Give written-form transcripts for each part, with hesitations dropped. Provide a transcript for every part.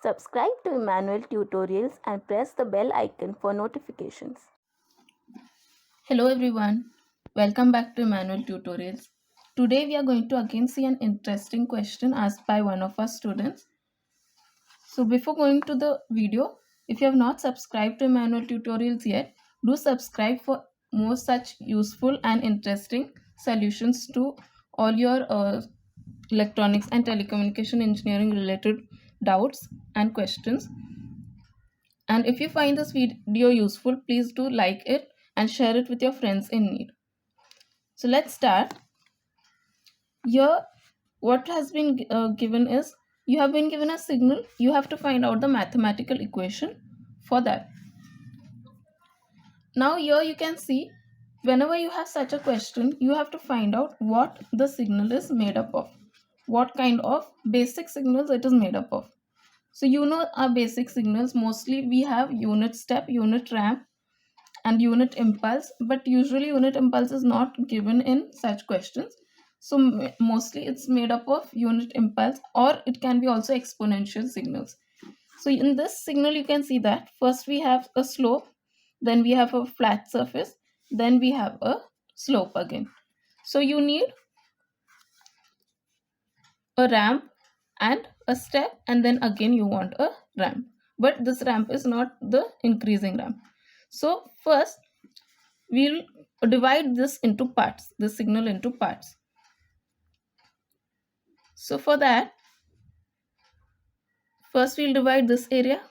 Subscribe to Emmanuel Tutorials and press the bell icon for notifications. Hello everyone, welcome back to Emmanuel Tutorials. Today we are going to again see an interesting question asked by one of our students. So before going to the video, if you have not subscribed to Emmanuel Tutorials yet, do subscribe for more such useful and interesting solutions to all your electronics and telecommunication engineering related doubts and questions. And if you find this video useful, please do like it and share it with your friends in need. So let's start. Here, what has been given is you have been given a signal. You have to find out the mathematical equation for that. Now here you can see whenever you have such a question, you have to find out what the signal is made up of. What kind of basic signals it is made up of. So you know our basic signals, mostly we have unit step, unit ramp and unit impulse, but usually unit impulse is not given in such questions. So mostly it's made up of unit impulse, or it can be also exponential signals. So in this signal you can see that first we have a slope, then we have a flat surface, then we have a slope again. So you need a ramp and a step, and then again you want a ramp, but this ramp is not the increasing ramp. So first we'll divide this into parts, the signal into parts. So for that, first we'll divide this area,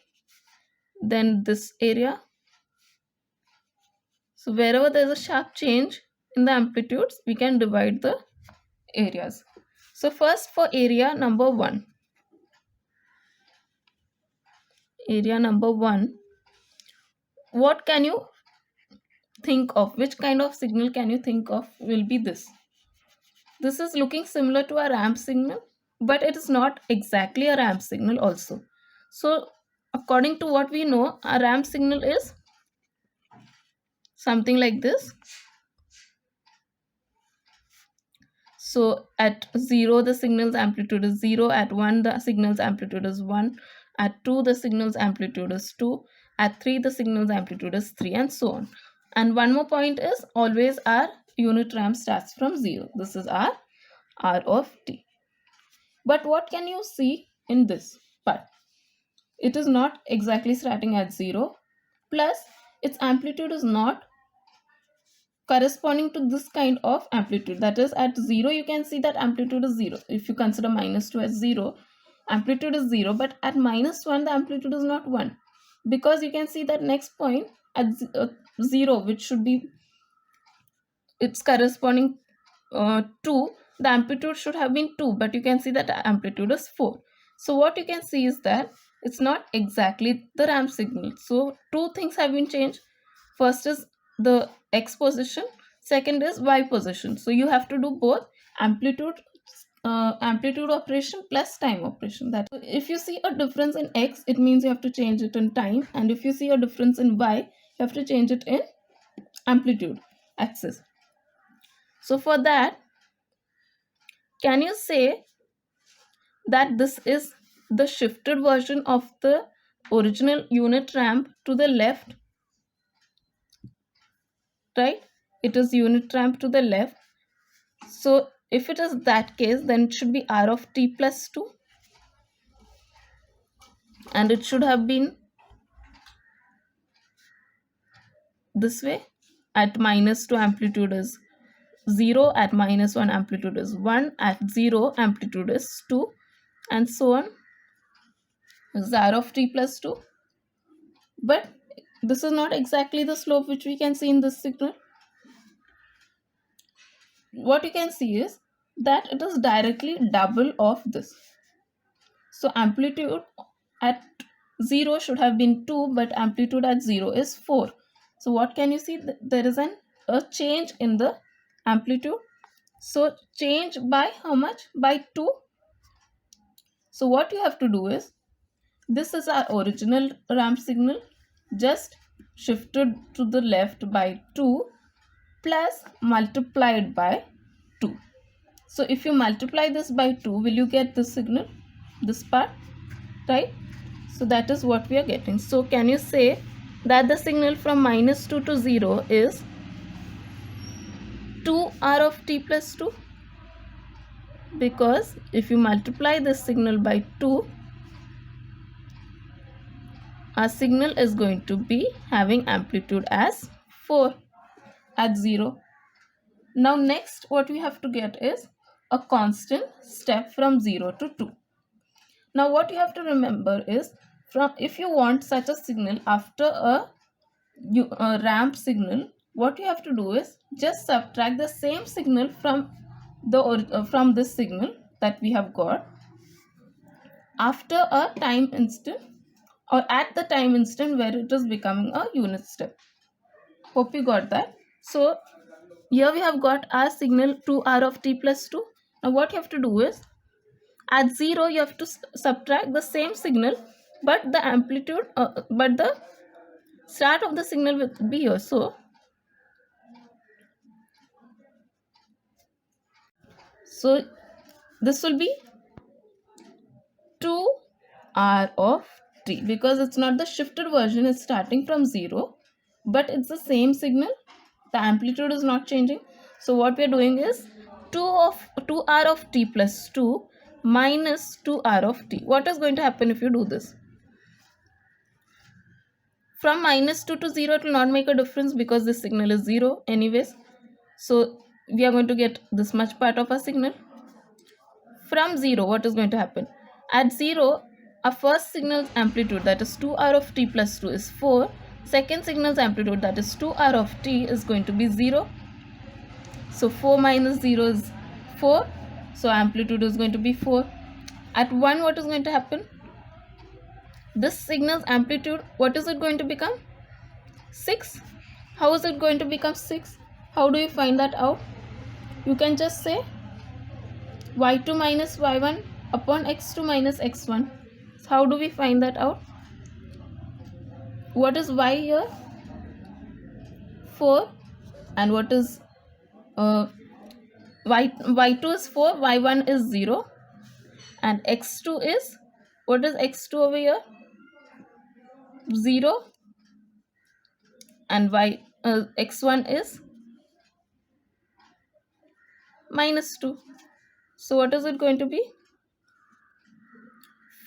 then this area. So wherever there's a sharp change in the amplitudes, we can divide the areas. So first for area number 1. Area number 1. What can you think of? Which kind of signal can you think of will be this? This is looking similar to a ramp signal, but it is not exactly a ramp signal also. So according to what we know, a ramp signal is something like this. So at 0 the signal's amplitude is 0, at 1 the signal's amplitude is 1, at 2 the signal's amplitude is 2, at 3 the signal's amplitude is 3, and so on. And one more point is always our unit ramp starts from 0. This is our R of t. But what can you see in this part? It is not exactly starting at 0, plus its amplitude is not corresponding to this kind of amplitude. That is, at 0 you can see that amplitude is 0. If you consider minus 2 as 0, amplitude is 0, but at minus 1 the amplitude is not 1, because you can see that next point at 0, which should be its corresponding to, the amplitude should have been 2, but you can see that the amplitude is 4. So what you can see is that it's not exactly the ramp signal. So two things have been changed. First is the x position, second is y position. So you have to do both amplitude operation plus time operation. That if you see a difference in x, it means you have to change it in time, and if you see a difference in y, you have to change it in amplitude axis. So for that, can you say that this is the shifted version of the original unit ramp to the left? Right? It is unit ramp to the left. So if it is that case, then it should be R of t plus 2. And it should have been this way. At minus 2 amplitude is 0, at minus 1 amplitude is 1, at 0 amplitude is 2, and so on. This is R of t plus 2. But this is not exactly the slope which we can see in this signal. What you can see is that it is directly double of this. So amplitude at 0 should have been 2, but amplitude at 0 is 4. So what can you see? There is a change in the amplitude. So change by how much? By 2. So what you have to do is, this is our original ramp signal, just shifted to the left by 2 plus multiplied by 2. So if you multiply this by 2, will you get this signal? This part, right? So that is what we are getting. So can you say that the signal from -2 to 0 is 2r of t plus 2? Because if you multiply this signal by 2, our signal is going to be having amplitude as 4 at 0. Now next what we have to get is a constant step from 0 to 2. Now what you have to remember is, from if you want such a signal after a ramp signal, what you have to do is just subtract the same signal from from this signal that we have got after a time instant, or at the time instant where it is becoming a unit step. Hope you got that. So here we have got our signal 2r of t plus 2. Now what you have to do is, at 0 you have to subtract the same signal, but the amplitude but the start of the signal will be here. So this will be 2r of t, because it's not the shifted version, it's starting from 0, but it's the same signal, the amplitude is not changing. So what we are doing is 2r of t plus 2 minus 2r of t. What is going to happen if you do this? From -2 to 0 it will not make a difference because this signal is 0 anyways. So we are going to get this much part of our signal. From 0, what is going to happen? At 0, our first signal's amplitude, that is 2r of t plus 2, is 4. Second signal's amplitude, that is 2r of t, is going to be 0. So 4 minus 0 is 4. So amplitude is going to be 4. At 1, what is going to happen? This signal's amplitude, what is it going to become? 6. How is it going to become 6? How do you find that out? You can just say y2 minus y1 upon x2 minus x1. So how do we find that out? What is y here? 4. And what is y2 is 4, y1 is 0, and x2 is, what is x2 over here? 0, and x1 is -2. So what is it going to be?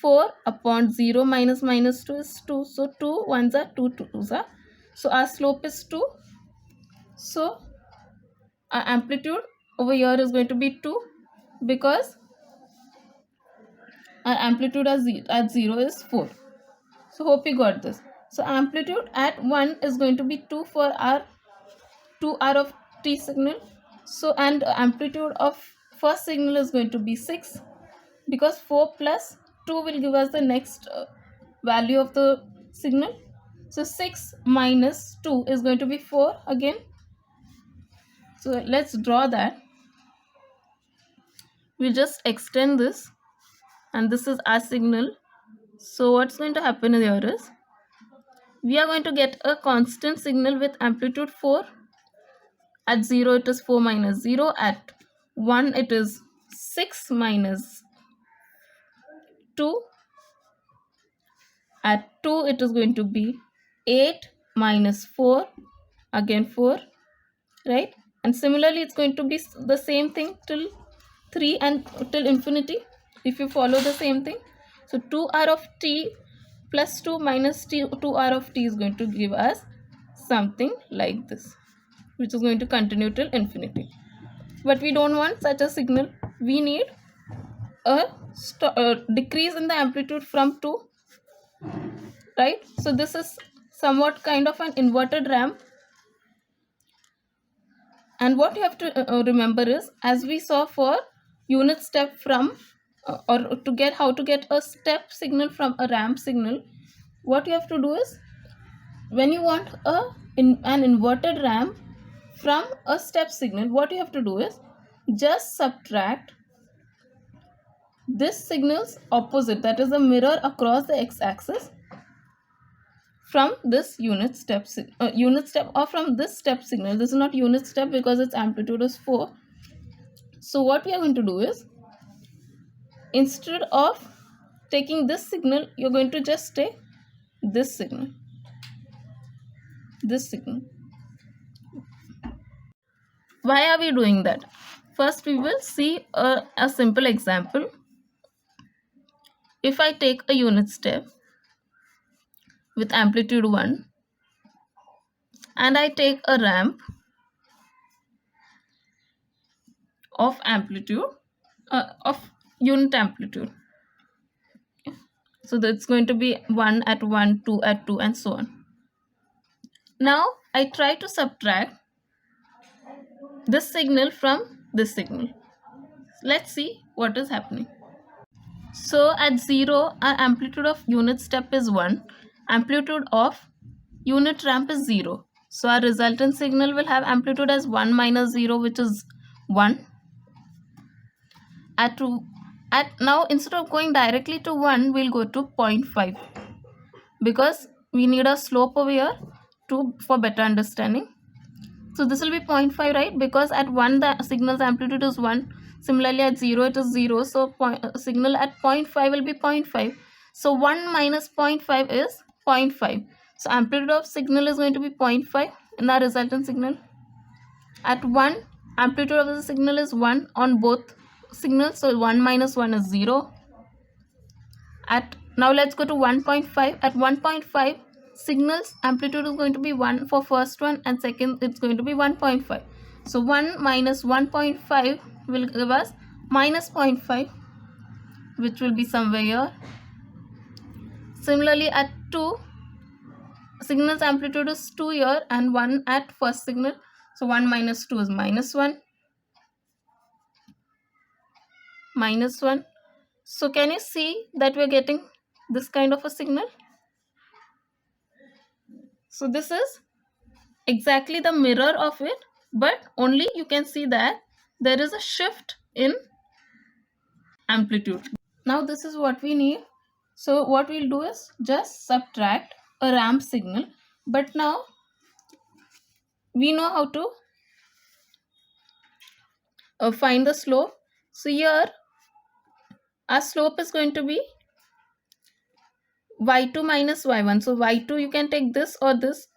4 upon 0 minus -2 is 2. So 2 ones are 2 twos are. So our slope is 2. So our amplitude over here is going to be 2, because our amplitude at 0 is 4. So hope you got this. So amplitude at 1 is going to be 2 for our 2r of t signal. So and amplitude of first signal is going to be 6, because 4 plus 2 will give us the next value of the signal. So 6 minus 2 is going to be 4 again. So let's draw that. We'll just extend this, and this is our signal. So what's going to happen here is, we are going to get a constant signal with amplitude 4. At 0 it is 4 minus 0. At 1 it is 6 minus 2. At 2 it is going to be 8 minus 4, again 4, right? And similarly it's going to be the same thing till 3 and till infinity, if you follow the same thing. So 2r of t plus 2 minus 2r of t is going to give us something like this, which is going to continue till infinity. But we don't want such a signal. We need a decrease in the amplitude from 2, right? So this is somewhat kind of an inverted ramp. And what you have to remember is, as we saw for unit step from or to get how to get a step signal from a ramp signal, what you have to do is, when you want an inverted ramp from a step signal, what you have to do is just subtract this signal's opposite, that is a mirror across the x-axis, from this unit step or from this step signal. This is not unit step because its amplitude is 4. So what we are going to do is, instead of taking this signal, you're going to just take this signal, this signal. Why are we doing that? First, we will see a simple example. If I take a unit step with amplitude 1 and I take a ramp of amplitude, of unit amplitude. So that's going to be 1 at 1, 2 at 2, and so on. Now I try to subtract this signal from this signal. Let's see what is happening. So at 0, our amplitude of unit step is 1. Amplitude of unit ramp is 0. So our resultant signal will have amplitude as 1 minus 0, which is 1. At now, instead of going directly to 1, we'll go to 0.5, because we need a slope over here for better understanding. So this will be 0.5, right? Because at 1 the signal's amplitude is 1. Similarly at 0 it is 0. So signal at 0.5 will be 0.5. So 1 minus 0.5 is 0.5. So amplitude of signal is going to be 0.5 in the resultant signal. At 1, amplitude of the signal is 1 on both signals. So 1 minus 1 is 0. Now let's go to 1.5. At 1.5, signals amplitude is going to be 1 for first one, and second it's going to be 1.5. So 1 minus 1.5 will give us minus 0.5, which will be somewhere here. Similarly at 2, signals amplitude is 2 here and 1 at first signal. So 1 minus 2 is minus 1. Minus 1. So can you see that we're getting this kind of a signal? So this is exactly the mirror of it, but only you can see that there is a shift in amplitude. Now this is what we need. So what we'll do is just subtract a ramp signal, but now we know how to find the slope. So here our slope is going to be y2 minus y1. So y2, you can take this or this.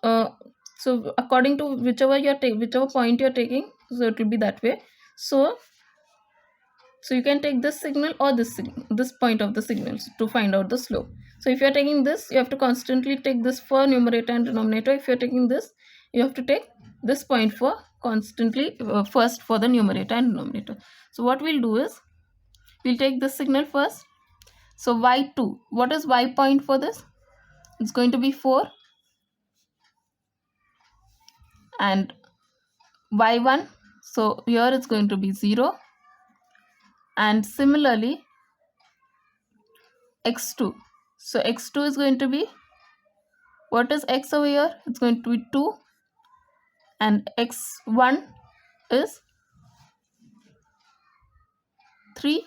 So according to whichever point you're taking, so it will be that way. So you can take this signal or this point of the signals to find out the slope. So if you're taking this, you have to constantly take this for numerator and denominator. If you're taking this, you have to take this point for constantly first for the numerator and denominator. So what we'll do is we'll take this signal first. So y2, what is y point for this? It's going to be 4, and y1, so here it's going to be 0, and similarly x2, so x2 is going to be, what is x over here? It's going to be 2, and x1 is 3.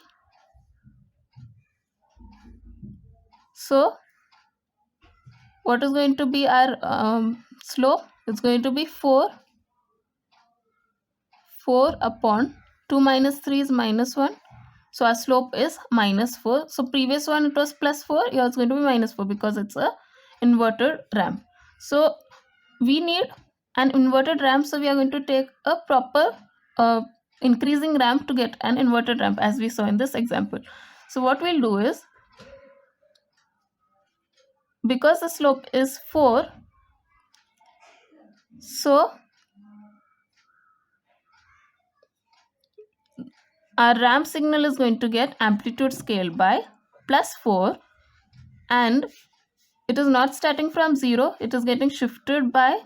So what is going to be our slope? It's going to be 4 upon 2 minus 3 is minus 1. So our slope is minus 4. So previous one it was plus 4. Here it's going to be minus 4 because it's a inverted ramp. So we need an inverted ramp. So we are going to take a proper increasing ramp to get an inverted ramp, as we saw in this example. So what we'll do is, because the slope is 4, so our ramp signal is going to get amplitude scale by plus 4, and it is not starting from 0, it is getting shifted by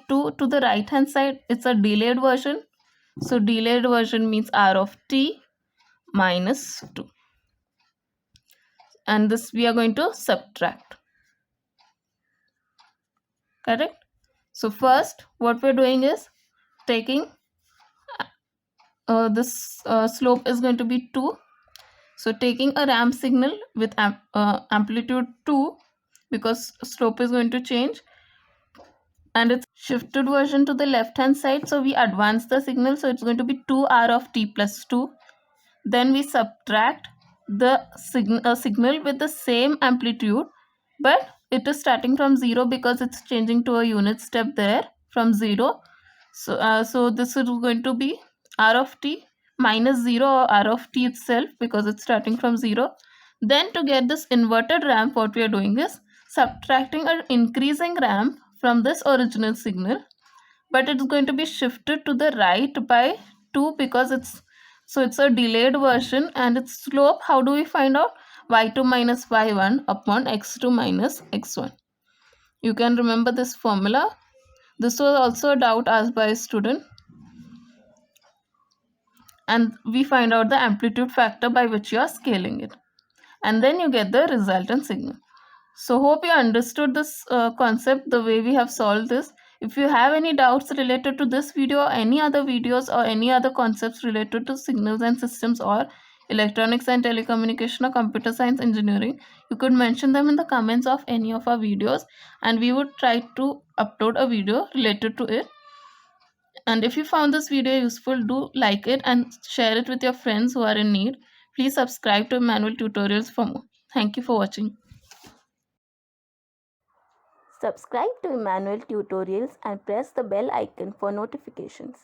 2 to the right hand side. It's a delayed version. So delayed version means r of t minus 2, and this we are going to subtract. Correct? So first what we're doing is taking this slope is going to be 2. So taking a ramp signal with amplitude 2, because slope is going to change, and it's shifted version to the left hand side. So we advance the signal. So it's going to be 2r of t plus 2. Then we subtract the signal with the same amplitude, but it is starting from 0 because it's changing to a unit step there from 0. So this is going to be r of t minus 0, or r of t itself, because it's starting from 0. Then to get this inverted ramp, what we are doing is subtracting an increasing ramp from this original signal, but it's going to be shifted to the right by 2 because it's a delayed version, and its slope, how do we find out? Y2 minus y1 upon x2 minus x1. You can remember this formula. This was also a doubt asked by a student, and we find out the amplitude factor by which you are scaling it, and then you get the resultant signal. So hope you understood this concept the way we have solved this. If you have any doubts related to this video or any other videos or any other concepts related to signals and systems or electronics and telecommunication or computer science engineering, you could mention them in the comments of any of our videos, and we would try to upload a video related to it. And if you found this video useful, do like it and share it with your friends who are in need. Please subscribe to Emmanuel Tutorials for more. Thank you for watching. Subscribe to Emmanuel Tutorials and press the bell icon for notifications.